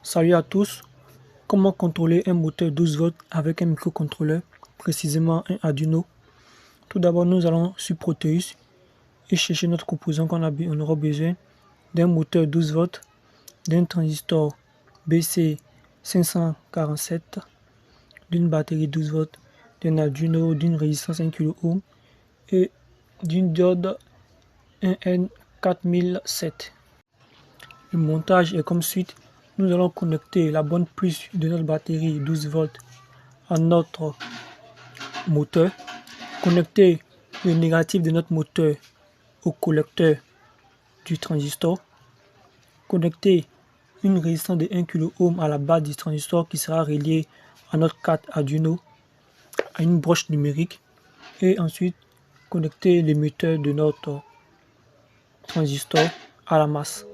Salut à tous, comment contrôler un moteur 12 volts avec un microcontrôleur, précisément un Arduino. Tout d'abord, nous allons sur Proteus et chercher notre composant on aura besoin d'un moteur 12 volts, d'un transistor BC547, d'une batterie 12 volts, d'un Arduino, d'une résistance 1 kΩ et d'une diode 1N4007. Le montage est comme suit. Nous allons connecter la bonne plus de notre batterie 12 volts à notre moteur. Connecter le négatif de notre moteur au collecteur du transistor. Connecter une résistance de 1 kΩ à la base du transistor qui sera reliée à notre carte Arduino à une broche numérique. Et ensuite connecter l'émetteur de notre transistor à la masse.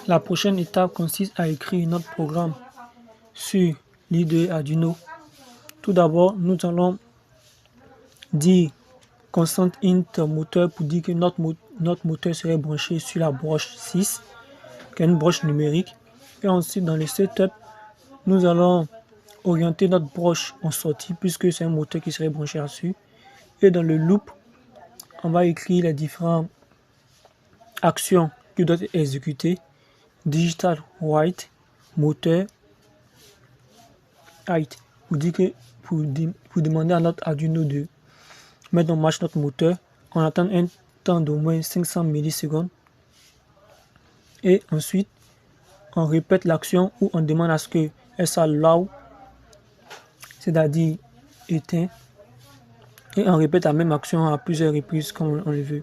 La prochaine étape consiste à écrire notre programme sur l'IDE Arduino. Tout d'abord, nous allons dire constant int moteur pour dire que notre moteur serait branché sur la broche 6, qui est une broche numérique. Et ensuite, dans le setup, nous allons orienter notre broche en sortie puisque c'est un moteur qui serait branché là-dessus. Et dans le loop, on va écrire les différentes actions qui doivent être exécutées. Digital write, moteur, height. Pour dire que pour demander à notre Arduino de mettre en marche notre moteur, on attend un temps d'au moins 500 millisecondes. Et ensuite, on répète l'action où on demande à ce que ça low, c'est-à-dire éteint. Et on répète la même action à plusieurs reprises comme on le veut.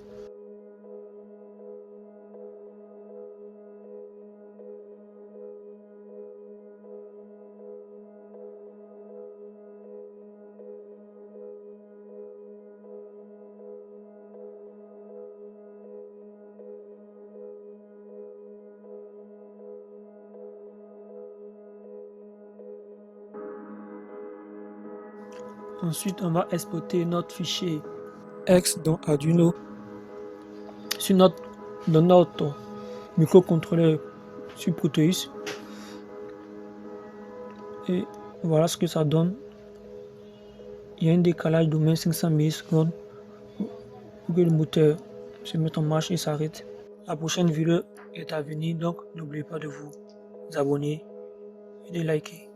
Ensuite, on va exporter notre fichier X dans Arduino dans notre microcontrôleur sur Proteus. Et voilà ce que ça donne. Il y a un décalage d'au moins 500 millisecondes pour que le moteur se mette en marche et s'arrête. La prochaine vidéo est à venir, donc n'oubliez pas de vous abonner et de liker.